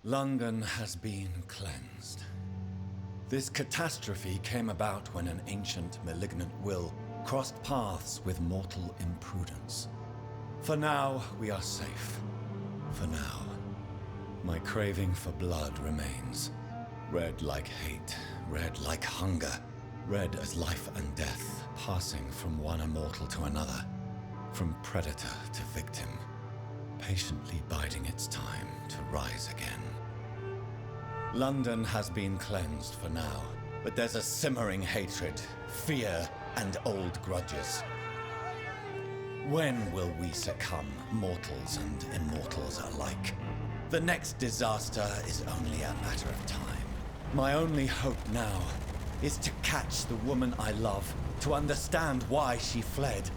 London has been cleansed. This catastrophe came about when an ancient, malignant will crossed paths with mortal imprudence. For now, we are safe. For now. My craving for blood remains. Red like hate, red like hunger, red as life and death, passing from one immortal to another, from predator to victim, patiently biding its time to rise again. London has been cleansed for now, but there's a simmering hatred, fear, and old grudges. When will we succumb, mortals and immortals alike? The next disaster is only a matter of time. My only hope now is to catch the woman I love, to understand why she fled,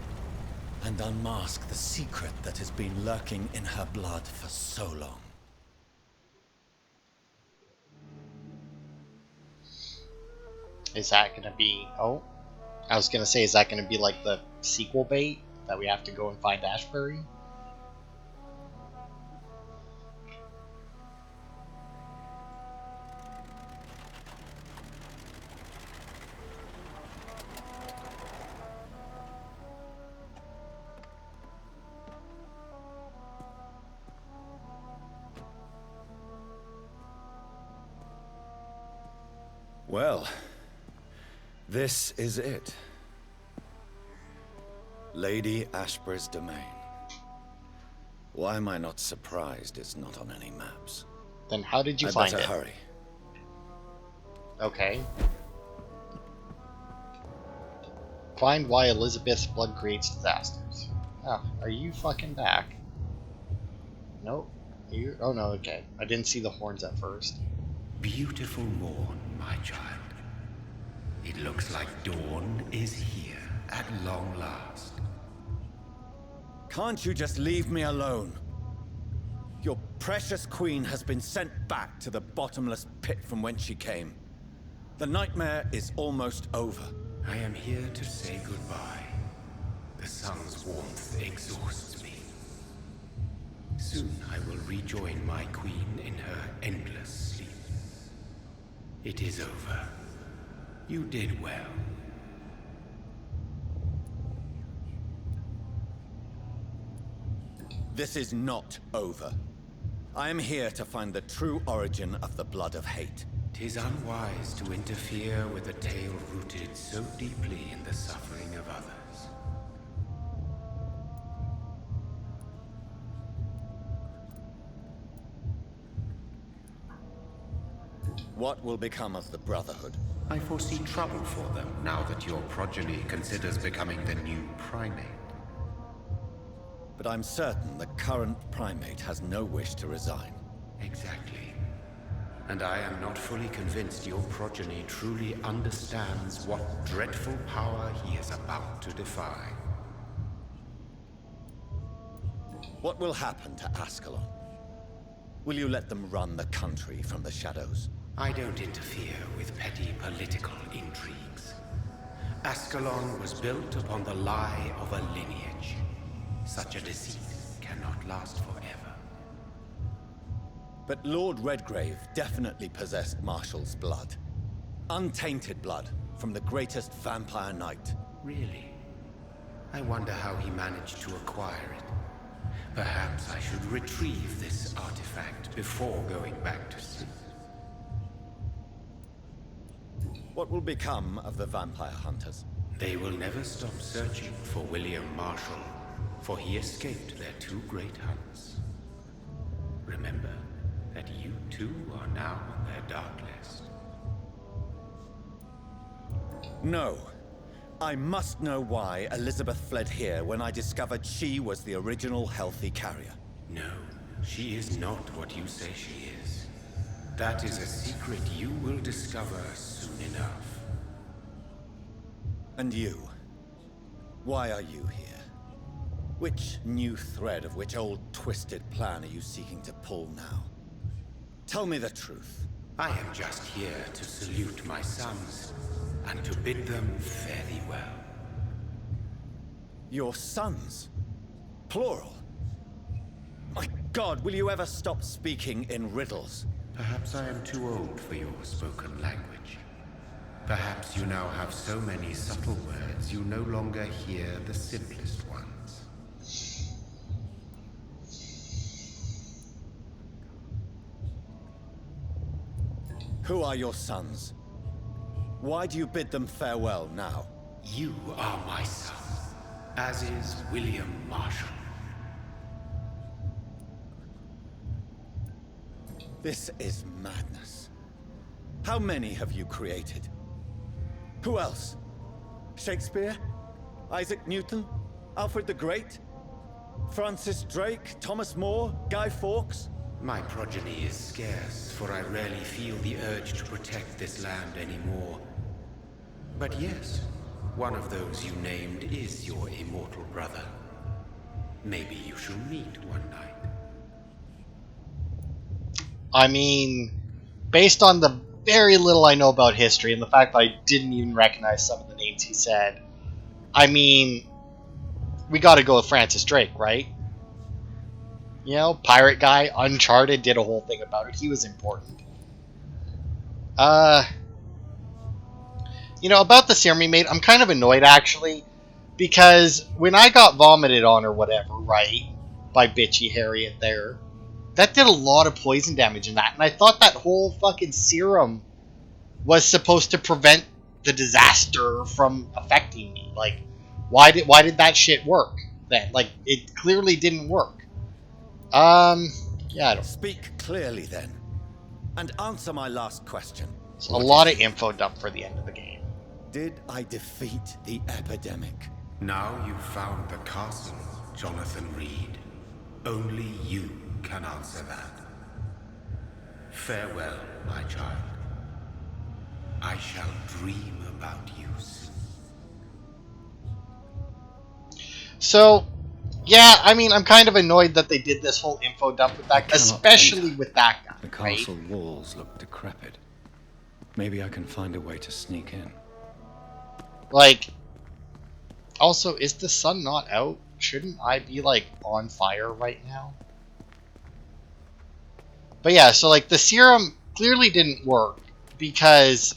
and unmask the secret that has been lurking in her blood for so long. Is that gonna be... Oh, I was gonna say, is that gonna be like the sequel bait? That we have to go and find Ashbury? Well, this is it. Lady Ashbury's domain. Why am I not surprised it's not on any maps? Then how did you I find better it? hurry. Okay. Find why Elizabeth's blood creates disasters. Oh, are you fucking back? Nope. You? Oh no, okay. I didn't see the horns at first. Beautiful morn, my child. It looks like dawn is here at long last. Can't you just leave me alone? Your precious queen has been sent back to the bottomless pit from whence she came. The nightmare is almost over. I am here to say goodbye. The sun's warmth exhausts me. Soon I will rejoin my queen in her endless sleep. It is over. You did well. This is not over. I am here to find the true origin of the blood of hate. 'Tis unwise to interfere with a tale rooted so deeply in the suffering of others. What will become of the Brotherhood? I foresee trouble for them now that your progeny considers becoming the new primate. But I'm certain the current primate has no wish to resign. Exactly. And I am not fully convinced your progeny truly understands what dreadful power he is about to defy. What will happen to Ascalon? Will you let them run the country from the shadows? I don't interfere with petty political intrigues. Ascalon was built upon the lie of a lineage. Such a deceit cannot last forever. But Lord Redgrave definitely possessed Marshall's blood. Untainted blood from the greatest vampire knight. Really? I wonder how he managed to acquire it. Perhaps I should retrieve this artifact before going back to sleep. What will become of the vampire hunters? They will never stop searching for William Marshall, for he escaped their two great hunts. Remember that you too are now on their dark list. No. I must know why Elizabeth fled here when I discovered she was the original healthy carrier. No, she is not what you say she is. That is a secret you will discover soon enough. And you? Why are you here? Which new thread of which old twisted plan are you seeking to pull now? Tell me the truth. I am just here to salute my sons, and to bid them fare thee well. Your sons? Plural? My God, will you ever stop speaking in riddles? Perhaps I am too old for your spoken language. Perhaps you now have so many subtle words you no longer hear the simplest ones. Who are your sons? Why do you bid them farewell now? You are my son, as is William Marshall. This is madness. How many have you created? Who else? Shakespeare? Isaac Newton? Alfred the Great? Francis Drake? Thomas More? Guy Fawkes? My progeny is scarce, for I rarely feel the urge to protect this land anymore. But yes, one of those you named is your immortal brother. Maybe you shall meet one night. I mean, based on the very little I know about history and the fact that I didn't even recognize some of the names he said, I mean, we gotta go with Francis Drake, right? You know, pirate guy, Uncharted, did a whole thing about it. He was important. You know, about the serum he made, I'm kind of annoyed, actually, because when I got vomited on or whatever, right, by bitchy Harriet there, that did a lot of poison damage in that, and I thought that whole fucking serum was supposed to prevent the disaster from affecting me. Like, why did that shit work then? Like, it clearly didn't work. Yeah, I don't. Speak clearly then, and answer my last question. It's a lot of info dump for the end of the game. Did I defeat the epidemic? Now you've found the castle, Jonathan Reed. Only you can answer that. Farewell, my child. I shall dream about you soon. So, yeah, I mean, I'm kind of annoyed that they did this whole info dump with that, especially enter. with that guy. The Right? castle walls look decrepit. Maybe I can find a way to sneak in. Like, also, is the sun not out? Shouldn't I be, like, on fire right now? But yeah, so, like, the serum clearly didn't work because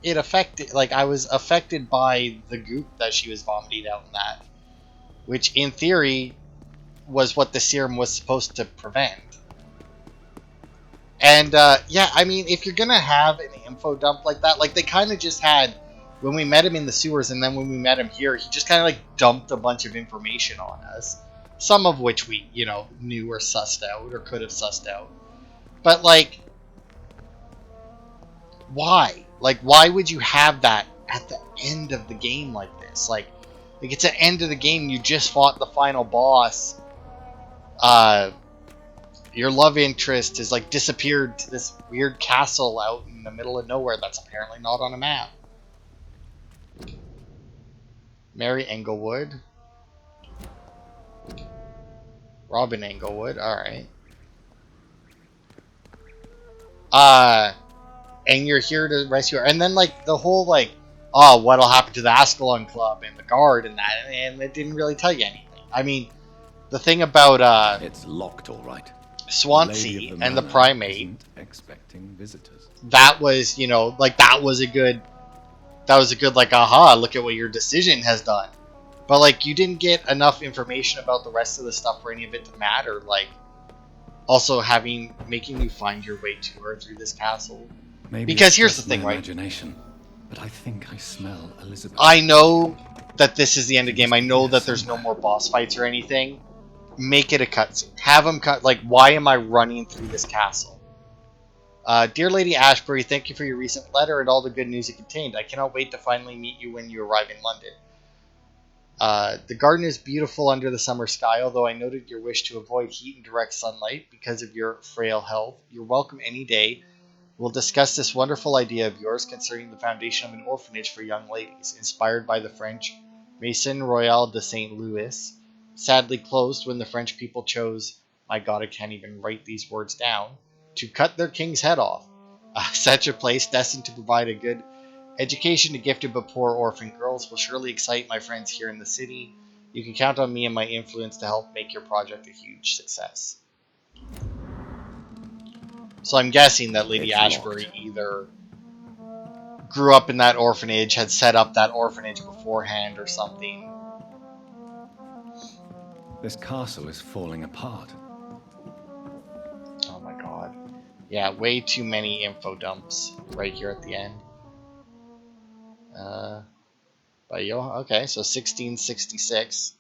it affected, like, I was affected by the goop that she was vomiting out in that, which, in theory, was what the serum was supposed to prevent. And, yeah, I mean, if you're gonna have an info dump like that, like, they kind of just had, when we met him in the sewers and then when we met him here, he just kind of, like, dumped a bunch of information on us. Some of which we, you know, knew or sussed out, or could have sussed out. But, like, why? Like, why would you have that at the end of the game like this? Like it's the end of the game, you just fought the final boss, your love interest has like disappeared to this weird castle out in the middle of nowhere that's apparently not on a map. Mary Englewood. Robin Englewood, alright. And you're here to rescue her. And then like the whole like, oh, what'll happen to the Ascalon Club and the guard and that, and it didn't really tell you anything. I mean, the thing about It's locked, all right. Swansea and the primate isn't expecting visitors. that was, you know, like that was a good like, aha, look at what your decision has done. But like you didn't get enough information about the rest of the stuff for any of it to matter. Like also making you find your way to her through this castle. Maybe because it's here's just the thing, my right? imagination, but I think I smell Elizabeth. I know that this is the end of the game. I know that there's no more boss fights or anything. Make it a cutscene. Have them cut. Like, why am I running through this castle? Dear Lady Ashbury, thank you for your recent letter and all the good news it contained. I cannot wait to finally meet you when you arrive in London. The garden is beautiful under the summer sky, although I noted your wish to avoid heat and direct sunlight because of your frail health. You're welcome any day. We'll discuss this wonderful idea of yours concerning the foundation of an orphanage for young ladies, inspired by the French Maison Royale de St. Louis, sadly closed when the French people chose, my god, I can't even write these words down, to cut their king's head off. Such a place, destined to provide a good education to gifted but poor orphan girls, will surely excite my friends here in the city. You can count on me and my influence to help make your project a huge success. So I'm guessing that Lady Ashbury either grew up in that orphanage, had set up that orphanage beforehand or something. This castle is falling apart. Oh my god. Yeah, way too many info dumps right here at the end. Okay, so 1666.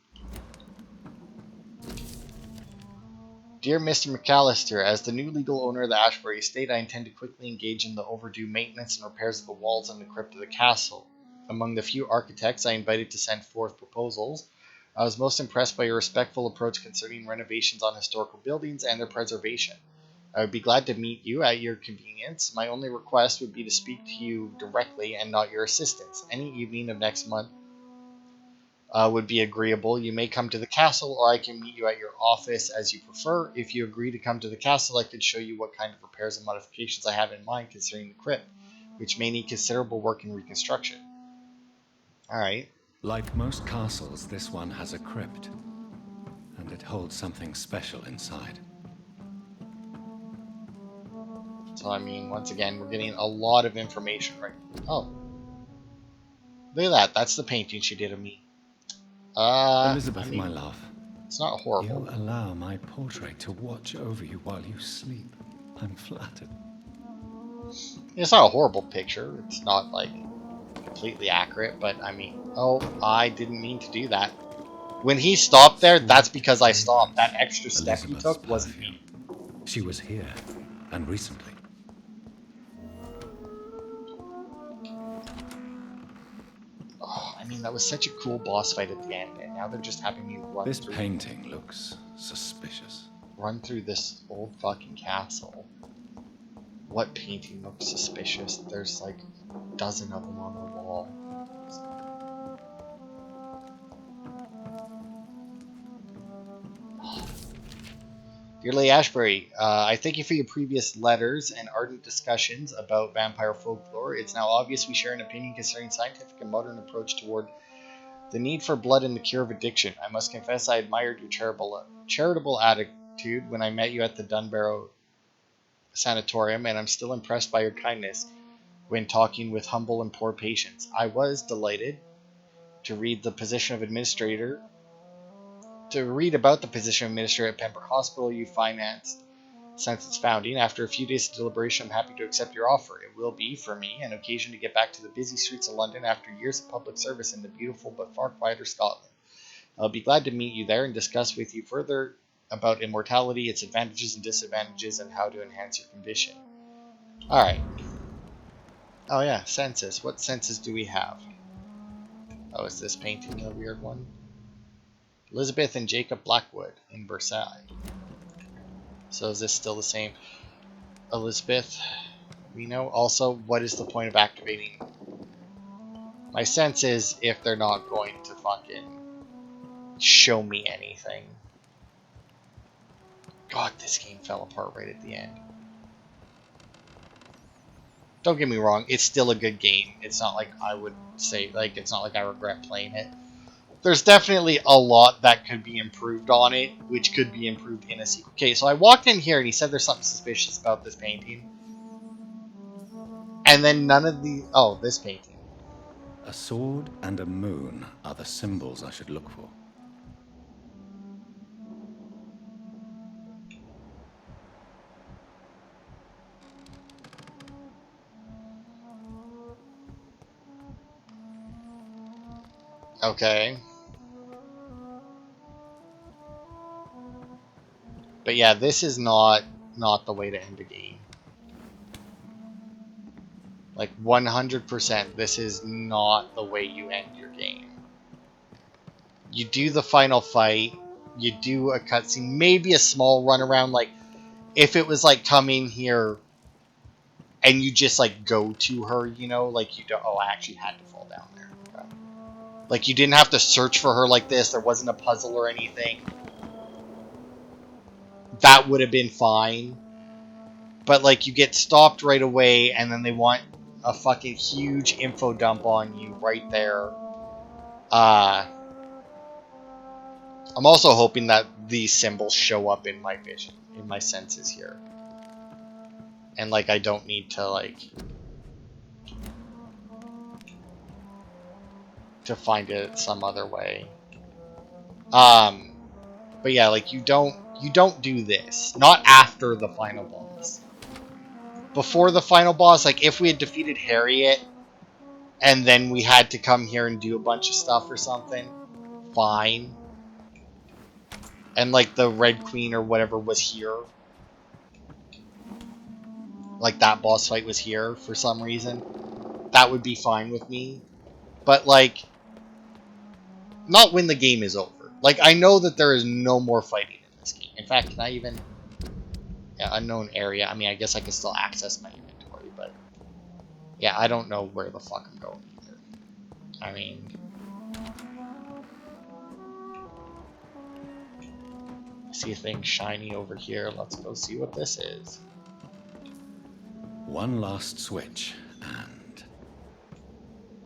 Dear Mr. McAllister, as the new legal owner of the Ashbury estate, I intend to quickly engage in the overdue maintenance and repairs of the walls and the crypt of the castle. Among the few architects I invited to send forth proposals, I was most impressed by your respectful approach concerning renovations on historical buildings and their preservation. I would be glad to meet you at your convenience. My only request would be to speak to you directly and not your assistants. Any evening of next month would be agreeable. You may come to the castle, or I can meet you at your office as you prefer. If you agree to come to the castle, I could show you what kind of repairs and modifications I have in mind concerning the crypt, which may need considerable work and reconstruction. Alright. Like most castles, this one has a crypt, and it holds something special inside. So, I mean, once again, we're getting a lot of information right. Oh. Look at that. That's the painting she did of me. Elizabeth, I mean, my love. it's not horrible. You allow my portrait to watch over you while you sleep. I'm flattered. It's not a horrible picture. It's not, like, completely accurate, but, I mean... Oh, I didn't mean to do that. When he stopped there, that's because I stopped. That extra step he took wasn't me. She was here, and recently. Oh, I mean, that was such a cool boss fight at the end, and now they're just having me run This through... painting looks suspicious. Run through this old fucking castle. What painting looks suspicious? There's like a dozen of them on the wall. Dear Lady Ashbury, I thank you for your previous letters and ardent discussions about vampire folklore. It's now obvious we share an opinion concerning scientific and modern approach toward the need for blood and the cure of addiction. I must confess I admired your charitable attitude when I met you at the Dunbarrow Sanatorium, and I'm still impressed by your kindness when talking with humble and poor patients. I was delighted to read about the position of administrator at Pembroke Hospital you financed since its founding. After a few days of deliberation, I'm happy to accept your offer. It will be, for me, an occasion to get back to the busy streets of London after years of public service in the beautiful but far quieter Scotland. I'll be glad to meet you there and discuss with you further about immortality, its advantages and disadvantages, and how to enhance your condition. Alright. Oh yeah, census. What census do we have? Oh, is this painting a weird one? Elizabeth and Jacob Blackwood in Versailles. So is this still the same? Elizabeth, we know. Also, what is the point of activating? My sense is if they're not going to fucking show me anything. God, this game fell apart right at the end. Don't get me wrong, it's still a good game. It's not like I would say, like, it's not like I regret playing it. There's definitely a lot that could be improved on it, which could be improved in a sequel. Okay, so I walked in here and he said there's something suspicious about this painting. And then none of the... Oh, this painting. A sword and a moon are the symbols I should look for. Okay. But yeah, this is not the way to end a game. Like 100%, this is not the way you end your game. You do the final fight, you do a cutscene, maybe a small run around. Like if it was like coming here and you just like go to her, you know, like you don't. Oh, I actually had to fall down there. Okay. Like you didn't have to search for her like this. There wasn't a puzzle or anything. That would have been fine. But like you get stopped right away and then they want a fucking huge info dump on you right there. I'm also hoping that these symbols show up in my vision, in my senses here. And, like, I don't need to, like, to find it some other way. But yeah, like, you don't do this. Not after the final boss. Before the final boss, like, if we had defeated Harriet, and then we had to come here and do a bunch of stuff or something, fine. And, like, the Red Queen or whatever was here. Like, that boss fight was here for some reason. That would be fine with me. But, like, not when the game is over. Like, I know that there is no more fighting in this game. In fact, can I even... Yeah, unknown area. I mean, I guess I can still access my inventory, but... Yeah, I don't know where the fuck I'm going either. I mean... I see a thing shiny over here. Let's go see what this is. One last switch, and...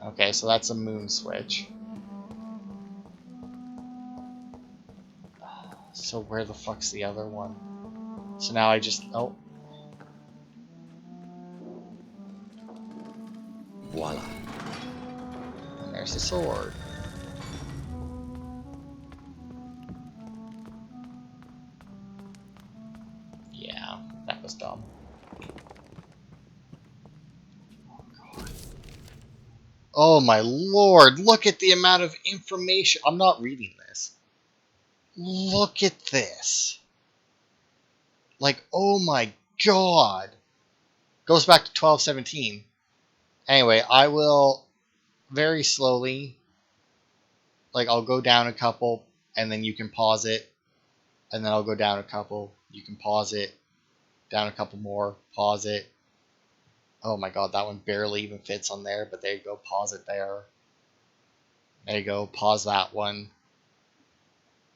Okay, so that's a moon switch. So where the fuck's the other one? So now I just... Oh. Voila. And there's the sword. Yeah, that was dumb. Oh my lord, look at the amount of information. I'm not reading this. Look at this. Like, oh my god. Goes back to 1217. Anyway, I will very slowly, like, I'll go down a couple, and then you can pause it. And then I'll go down a couple, you can pause it. Down a couple more, pause it. Oh my god, that one barely even fits on there, but there you go, pause it there. There you go, pause that one.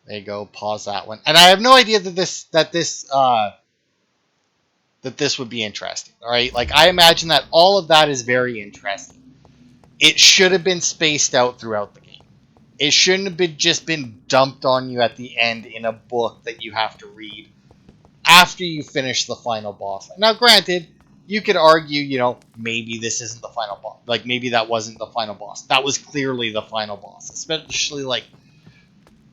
There you go, pause that one. And I have no idea that this would be interesting. Alright? Like, I imagine that all of that is very interesting. It should have been spaced out throughout the game. It shouldn't have been just been dumped on you at the end in a book that you have to read after you finish the final boss. Now, granted, you could argue, you know, maybe this isn't the final boss. Like, maybe that wasn't the final boss. That was clearly the final boss. Especially, like,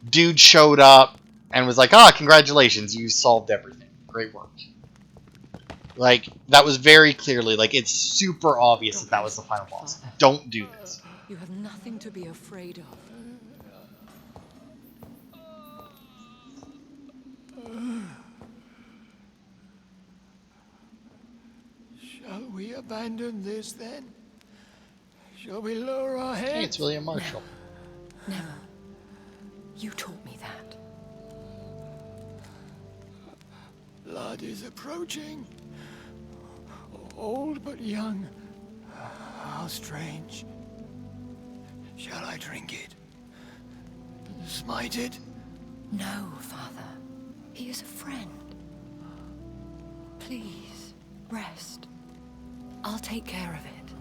dude showed up and was like, ah, congratulations, you solved everything. Great work. Like, that was very clearly, like, it's super obvious that was the final boss. Don't do this. You have nothing to be afraid of. Shall we abandon this then? Shall we lower our heads? Hey, it's William Marshall. Never. You taught me that. Blood is approaching. Old but young. How strange. Shall I drink it? Smite it? No, Father. He is a friend. Please, rest. I'll take care of it.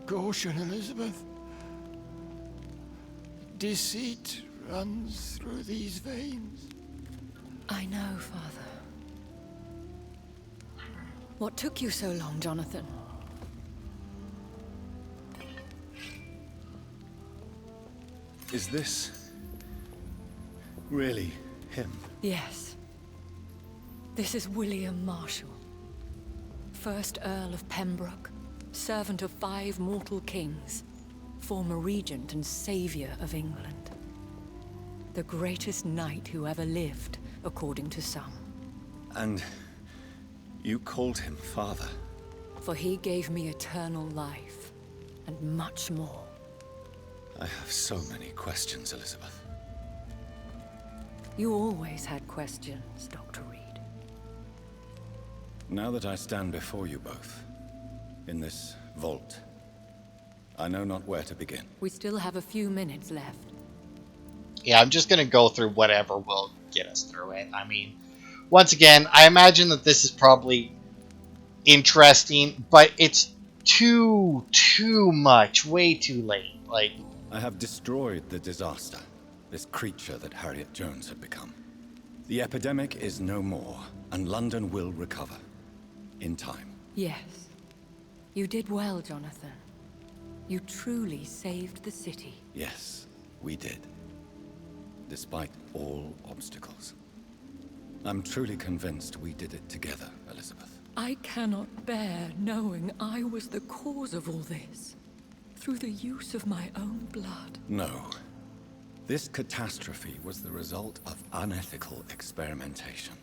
Caution, Elizabeth. Deceit runs through these veins. I know, Father. What took you so long, Jonathan? Is this really him? Yes. This is William Marshall, 1st Earl of Pembroke, servant of 5 mortal kings, former regent and savior of England. The greatest knight who ever lived, according to some. And you called him father? For he gave me eternal life, and much more. I have so many questions, Elizabeth. You always had questions, Dr. Reed. Now that I stand before you both, in this vault, I know not where to begin. We still have a few minutes left. Yeah, I'm just going to go through whatever will get us through it. I mean, once again, I imagine that this is probably interesting, but it's too much, way too late. Like, I have destroyed the disaster. this creature that Harriet Jones had become. The epidemic is no more, and London will recover. In time. Yes. You did well, Jonathan. You truly saved the city. Yes, we did. Despite all obstacles. I'm truly convinced we did it together, Elizabeth. I cannot bear knowing I was the cause of all this. Through the use of my own blood. No. This catastrophe was the result of unethical experimentation.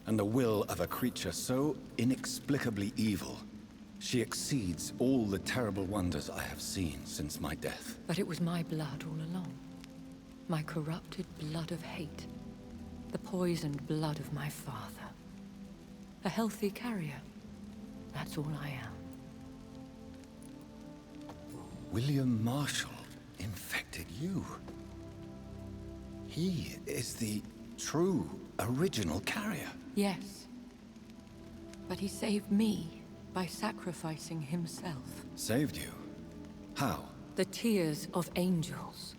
And the will of a creature so inexplicably evil, she exceeds all the terrible wonders I have seen since my death. But it was my blood all along. My corrupted blood of hate. The poisoned blood of my father. A healthy carrier. That's all I am. William Marshall infected you. He is the true, original carrier. Yes. But he saved me by sacrificing himself. Saved you? How? The tears of angels.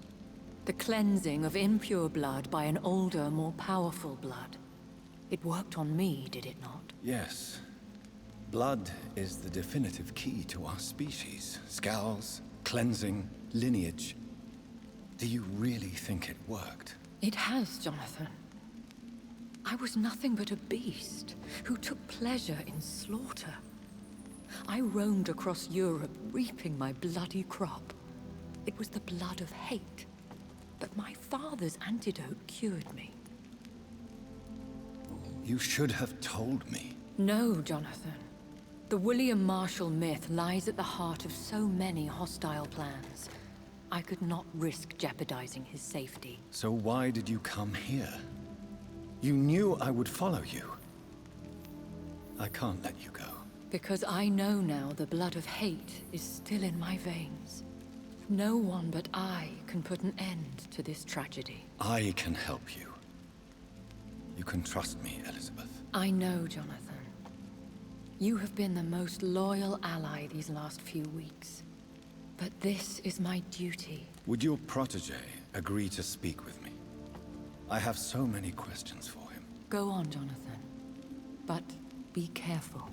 The cleansing of impure blood by an older, more powerful blood. It worked on me, did it not? Yes. Blood is the definitive key to our species. Scowls, cleansing, lineage. Do you really think it worked? It has, Jonathan. I was nothing but a beast who took pleasure in slaughter. I roamed across Europe, reaping my bloody crop. It was the blood of hate. But my father's antidote cured me. You should have told me. No, Jonathan. The William Marshall myth lies at the heart of so many hostile plans. I could not risk jeopardizing his safety. So why did you come here? You knew I would follow you. I can't let you go. Because I know now the blood of hate is still in my veins. No one but I can put an end to this tragedy. I can help you. You can trust me, Elizabeth. I know, Jonathan. You have been the most loyal ally these last few weeks. But this is my duty. Would your protege agree to speak with me? I have so many questions for him. Go on, Jonathan. But be careful.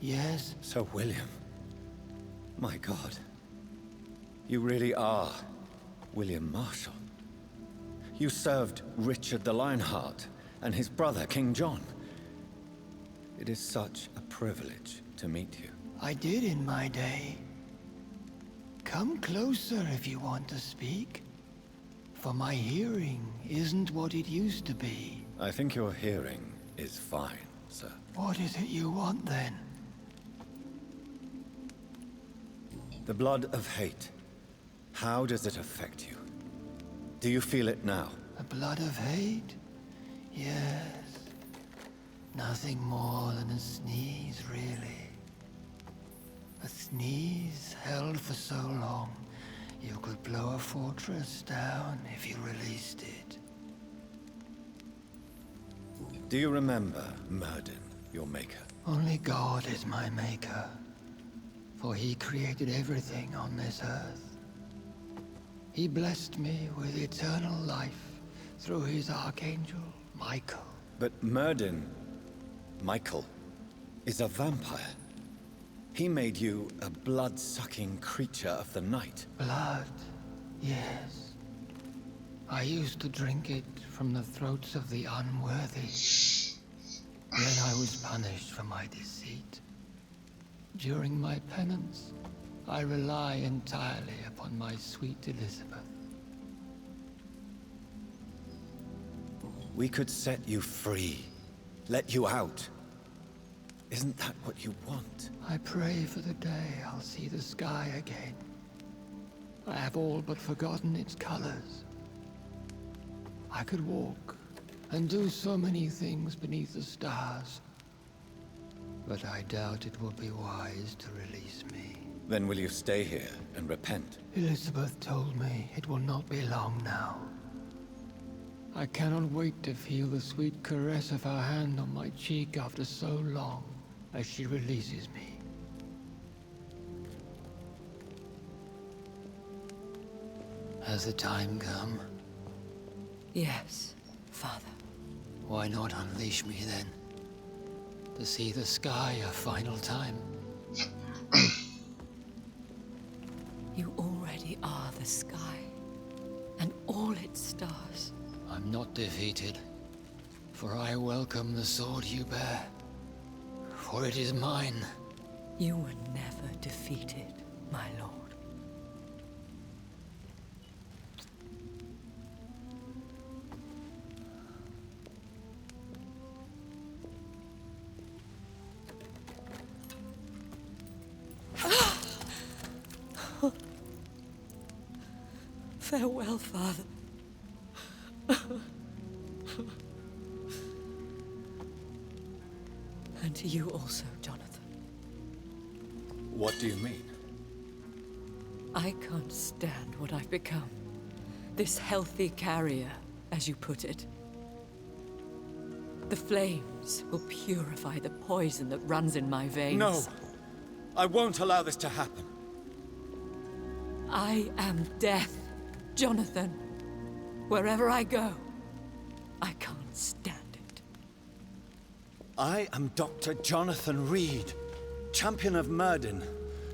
Yes? Sir William. My God. You really are William Marshall. You served Richard the Lionheart and his brother, King John. It is such a privilege to meet you. I did in my day. Come closer if you want to speak. For my hearing isn't what it used to be. I think your hearing is fine, sir. What is it you want then? The blood of hate. How does it affect you? Do you feel it now? The blood of hate? Yes. Nothing more than a sneeze, really. A sneeze held for so long, you could blow a fortress down if you released it. Do you remember Myrddin, your maker? Only God is my maker, for he created everything on this earth. He blessed me with eternal life through his archangel, Michael. But Myrddin, Michael, is a vampire. He made you a blood-sucking creature of the night. Blood, yes. I used to drink it from the throats of the unworthy. Then I was punished for my deceit. During my penance, I rely entirely upon my sweet Elizabeth. We could set you free. Let you out. Isn't that what you want? I pray for the day I'll see the sky again. I have all but forgotten its colors. I could walk and do so many things beneath the stars. But I doubt it will be wise to release me. Then will you stay here and repent? Elizabeth told me it will not be long now. I cannot wait to feel the sweet caress of her hand on my cheek after so long, as she releases me. Has the time come? Yes, Father. Why not unleash me then? To see the sky a final time? You already are the sky, and all its stars. I'm not defeated, for I welcome the sword you bear, for it is mine. You were never defeated, my lord. Farewell, Father. And to you also, Jonathan. What do you mean? I can't stand what I've become. This healthy carrier, as you put it. The flames will purify the poison that runs in my veins. No! I won't allow this to happen. I am death, Jonathan. Wherever I go, I can't stand it. I am Dr. Jonathan Reed, champion of Myrddin,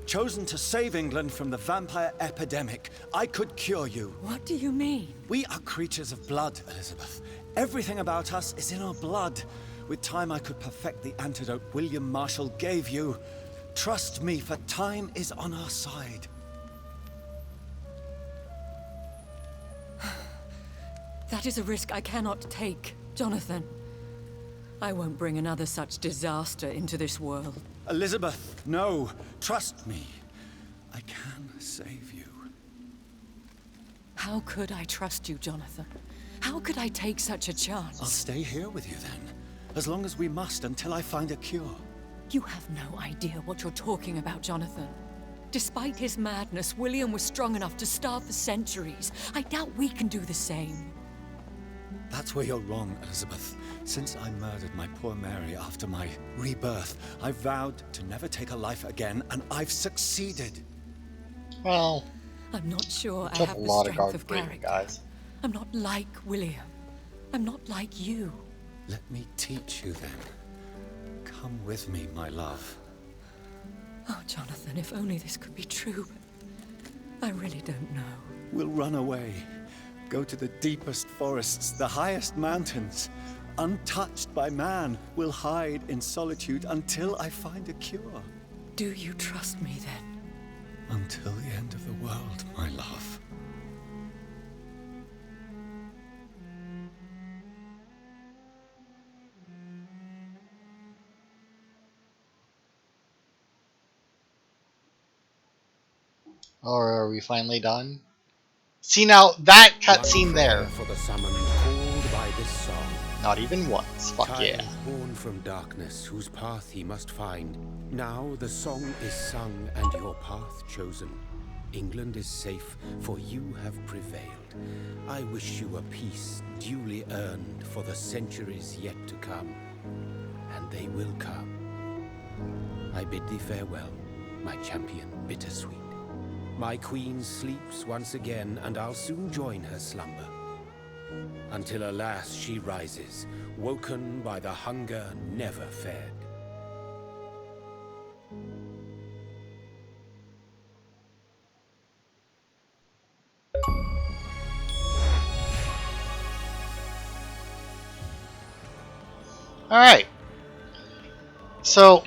chosen to save England from the vampire epidemic. I could cure you. What do you mean? We are creatures of blood, Elizabeth. Everything about us is in our blood. With time, I could perfect the antidote William Marshall gave you. Trust me, for time is on our side. That is a risk I cannot take, Jonathan. I won't bring another such disaster into this world. Elizabeth, no. Trust me. I can save you. How could I trust you, Jonathan? How could I take such a chance? I'll stay here with you then, as long as we must until I find a cure. You have no idea what you're talking about, Jonathan. Despite his madness, William was strong enough to starve for centuries. I doubt we can do the same. That's where you're wrong, Elizabeth. Since I murdered my poor Mary after my rebirth, I vowed to never take a life again, and I've succeeded. Well, I'm not sure I took have a the lot of strength guard of breathing, character. guys. I'm not like William. I'm not like you. Let me teach you then. Come with me, my love. Oh, Jonathan, if only this could be true. I really don't know. We'll run away. Go to the deepest forests, the highest mountains. Untouched by man, we'll hide in solitude until I find a cure. Do you trust me then? Until the end of the world, my love. Or are we finally done? See, now, that cutscene there. For the summon called by this song. Not even once. Fuck Time yeah. born from darkness, whose path he must find. Now the song is sung and your path chosen. England is safe, for you have prevailed. I wish you a peace duly earned for the centuries yet to come. And they will come. I bid thee farewell, my champion bittersweet. My queen sleeps once again, and I'll soon join her slumber. Until alas she rises, woken by the hunger never fed. Alright. So,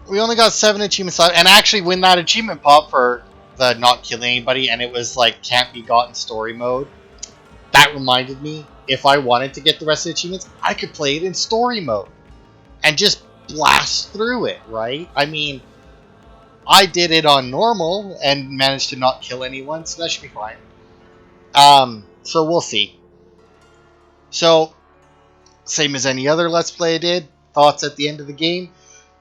we only got 7 achievements left, and actually when that achievement popped for the not killing anybody, and it was like can't be gotten story mode, that reminded me, if I wanted to get the rest of the achievements, I could play it in story mode and just blast through it, right? I mean, I did it on normal and managed to not kill anyone, so that should be fine. So we'll see. So, same as any other Let's Play I did, thoughts at the end of the game.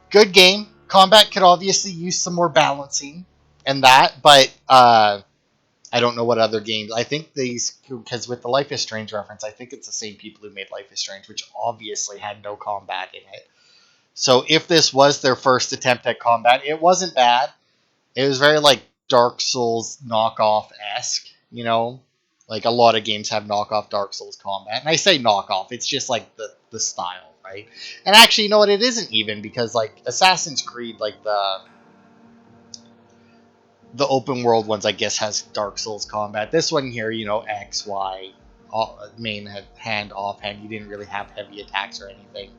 Good game. Combat could obviously use some more balancing and that, but I don't know what other games. I think these, because with the Life is Strange reference, I think it's the same people who made Life is Strange, which obviously had no combat in it. So if this was their first attempt at combat, it wasn't bad. It was very like Dark Souls knockoff-esque, you know? Like a lot of games have knockoff Dark Souls combat. And I say knockoff, it's just like the style, right? And actually, you know what, it isn't even, because like Assassin's Creed, like the open world ones, I guess, has Dark Souls combat. This one here, you know, X, Y, main hand, offhand, you didn't really have heavy attacks or anything.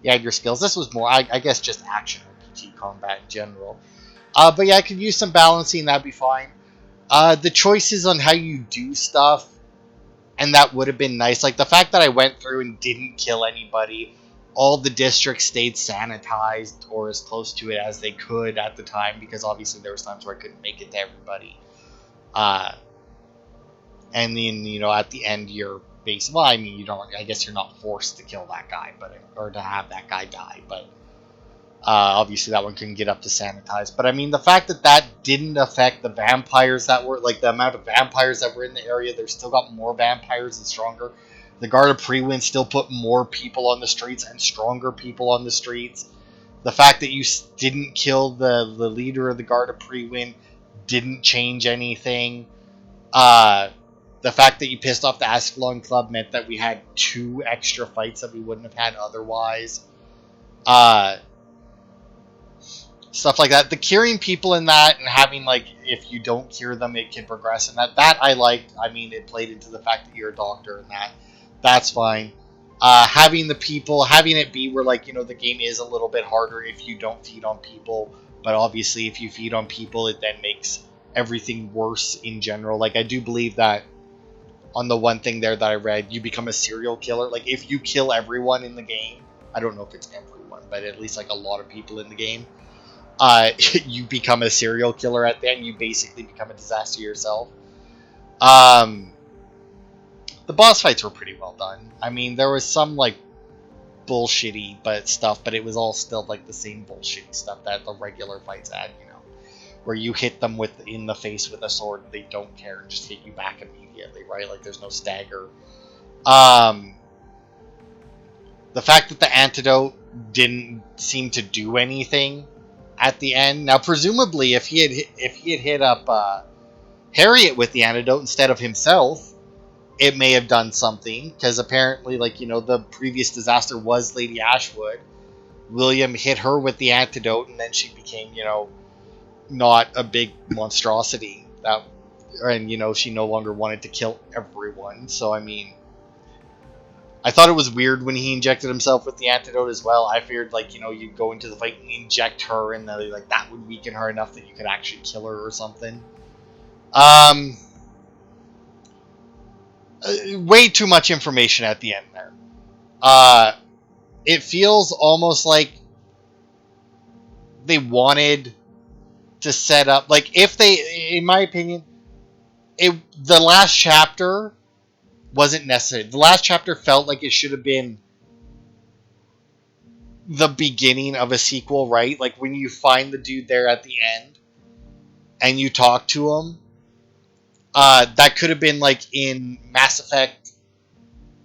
You had your skills. This was more, I guess, just action RPG combat in general. But yeah, I could use some balancing, that'd be fine. The choices on how you do stuff, and that would have been nice. Like the fact that I went through and didn't kill anybody, all the districts stayed sanitized or as close to it as they could at the time, because obviously there was times where I couldn't make it to everybody. And then, you know, at the end you're basically, well, I mean, you don't, I guess you're not forced to kill that guy, but, or to have that guy die, but obviously that one couldn't get up to sanitize. But I mean, the fact that that didn't affect the vampires that were, like the amount of vampires that were in the area, there's still got more vampires and stronger. The Guard of Prewind still put more people on the streets and stronger people on the streets. The fact that you didn't kill the leader of the Guard of Prewind didn't change anything. The fact that you pissed off the Ascalon Club meant that we had 2 extra fights that we wouldn't have had otherwise. Stuff like that. The curing people in that, and having, like, if you don't cure them, it can progress, and that I liked. I mean, it played into the fact that you're a doctor, and that's fine. Having the people, having it be where, like, you know, the game is a little bit harder if you don't feed on people, but obviously if you feed on people, it then makes everything worse in general. Like, I do believe that on the one thing there that I read, you become a serial killer. Like, if you kill everyone in the game, I don't know if it's everyone, but at least, like, a lot of people in the game, you become a serial killer at the end. You basically become a disaster yourself. The boss fights were pretty well done. I mean, there was some, like, bullshitty stuff, but it was all still, like, the same bullshitty stuff that the regular fights had, you know, where you hit them in the face with a sword and they don't care and just hit you back immediately, right? Like, there's no stagger. The fact that the antidote didn't seem to do anything at the end. Now, presumably, if he had hit up Harriet with the antidote instead of himself, it may have done something, because apparently, like, you know, the previous disaster was Lady Ashwood. William hit her with the antidote, and then she became, you know, not a big monstrosity. And, you know, she no longer wanted to kill everyone. So, I mean, I thought it was weird when he injected himself with the antidote as well. I feared, like, you know, you'd go into the fight and inject her, and like that would weaken her enough that you could actually kill her or something. Way too much information at the end there. It feels almost like they wanted to set up, like, if they, in my opinion, the last chapter wasn't necessary. The last chapter felt like it should have been the beginning of a sequel, right? Like, when you find the dude there at the end and you talk to him, that could have been like in Mass Effect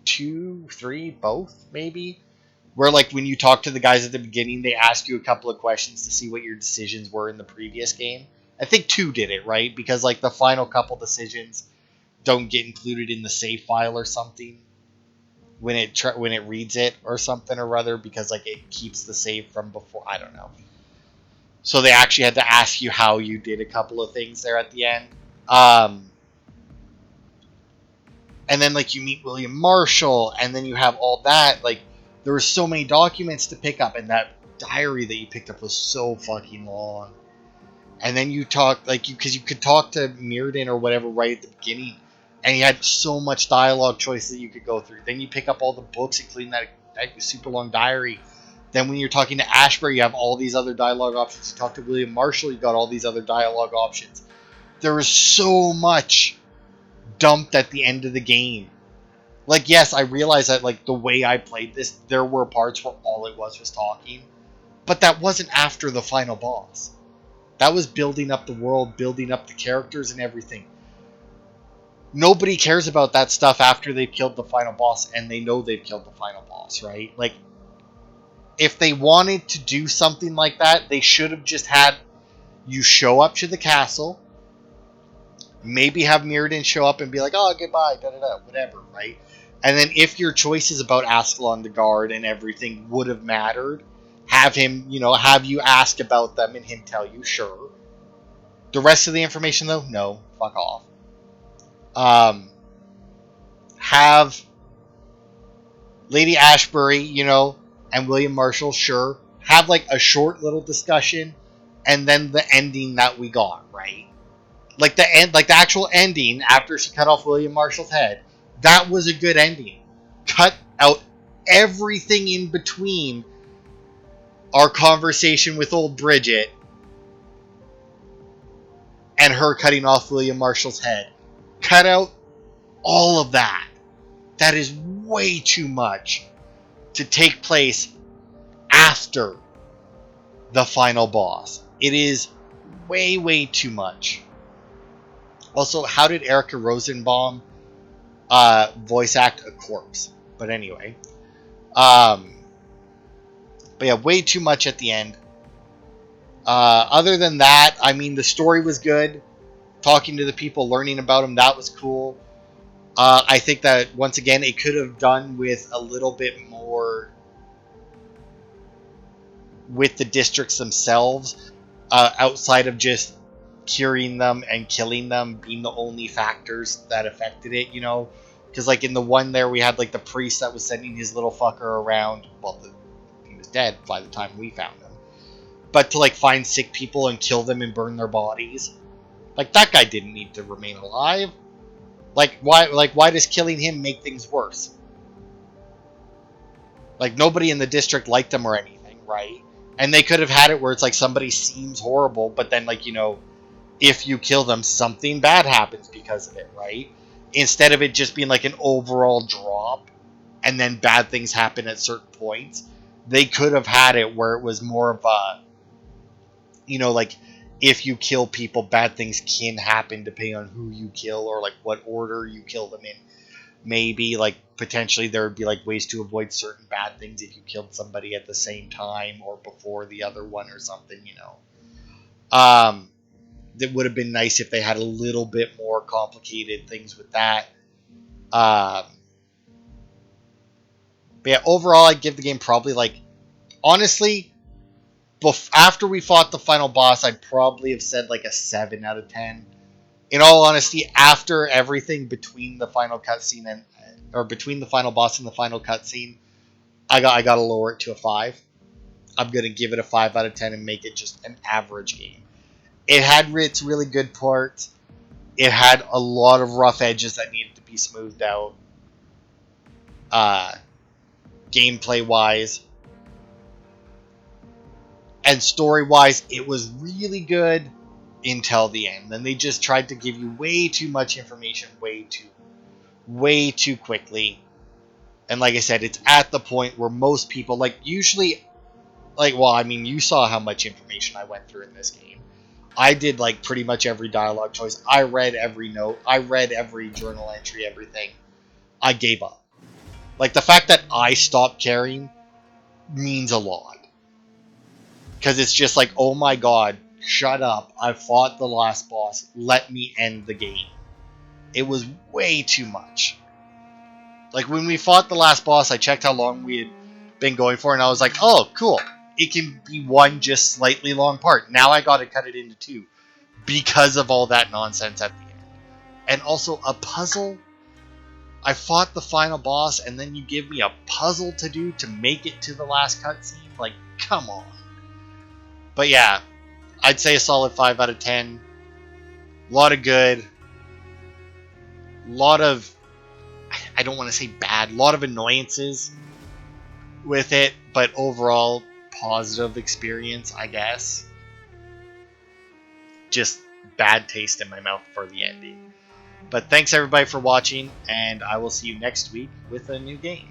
2, 3, both, maybe, where, like, when you talk to the guys at the beginning, they ask you a couple of questions to see what your decisions were in the previous game. I think 2 did it, right? Because, like, the final couple decisions don't get included in the save file or something when it reads it or something or other, because, like, it keeps the save from before. I don't know. So they actually had to ask you how you did a couple of things there at the end. And then, like, you meet William Marshall, and then you have all that. Like, there were so many documents to pick up, and that diary that you picked up was so fucking long. And then you talk, like, because you could talk to Mirrodin or whatever right at the beginning, and you had so much dialogue choices that you could go through. Then you pick up all the books, including that super long diary. Then when you're talking to Ashbury, you have all these other dialogue options. You talk to William Marshall, you got all these other dialogue options. There was so much dumped at the end of the game. Like, yes, I realize that, like, the way I played this, there were parts where all it was talking, but that wasn't after the final boss. That was building up the world, building up the characters and everything. Nobody cares about that stuff after they've killed the final boss and they know they've killed the final boss, right? Like, if they wanted to do something like that, they should have just had you show up to the castle, maybe have Mirrodin show up and be like, oh, goodbye, da-da-da, whatever, right? And then if your choices about Ascalon the Guard and everything would have mattered, have him, have you ask about them and him tell you, sure. The rest of the information, though, no, fuck off. Have Lady Ashbury, and William Marshall, sure. Have like a short little discussion, and then the ending that we got, right? Like the end, like the actual ending after she cut off William Marshall's head. That was a good ending. Cut out everything in between our conversation with old Bridget and her cutting off William Marshall's head. Cut out all of that. That is way too much to take place after the final boss. It is way, way too much. Also, how did Erica Rosenbaum voice act a corpse? But anyway. But yeah, way too much at the end. Other than that, I mean, the story was good. Talking to the people, learning about them, that was cool. I think that, once again, it could have done with a little bit more with the districts themselves, outside of just curing them and killing them being the only factors that affected it, Because, like, in the one there, we had, like, the priest that was sending his little fucker around. Well, he was dead by the time we found him. But to, like, find sick people and kill them and burn their bodies. Like, that guy didn't need to remain alive. Why does killing him make things worse? Like, nobody in the district liked him or anything, right? And they could have had it where it's like somebody seems horrible, but then, like, if you kill them, something bad happens because of it, right? Instead of it just being like an overall drop and then bad things happen at certain points, they could have had it where it was more of a, like, if you kill people, bad things can happen depending on who you kill or, like, what order you kill them in. Maybe, like, potentially there would be, like, ways to avoid certain bad things if you killed somebody at the same time or before the other one or something, That would have been nice if they had a little bit more complicated things with that. But yeah, overall, I'd give the game probably, like, honestly, after we fought the final boss, I'd probably have said like a 7 out of 10. In all honesty, after everything between the final cutscene or between the final boss and the final cutscene, I gotta lower it to a 5. I'm gonna give it a 5 out of 10 and make it just an average game. It had its really good parts. It had a lot of rough edges that needed to be smoothed out. Gameplay wise. And story-wise, it was really good until the end. Then they just tried to give you way too much information way too quickly. And like I said, it's at the point where most people, like, usually, like, well, I mean, you saw how much information I went through in this game. I did, like, pretty much every dialogue choice. I read every note. I read every journal entry, everything. I gave up. Like, the fact that I stopped caring means a lot. Because it's just like, oh my god, shut up. I fought the last boss. Let me end the game. It was way too much. Like, when we fought the last boss, I checked how long we had been going for, and I was like, oh, cool. It can be one just slightly long part. Now I gotta cut it into 2. Because of all that nonsense at the end. And also, a puzzle? I fought the final boss, and then you give me a puzzle to do to make it to the last cutscene? Like, come on. But yeah, I'd say a solid 5 out of 10. A lot of good. A lot of, I don't want to say bad, a lot of annoyances with it, but overall, positive experience, I guess. Just bad taste in my mouth for the ending. But thanks everybody for watching, and I will see you next week with a new game.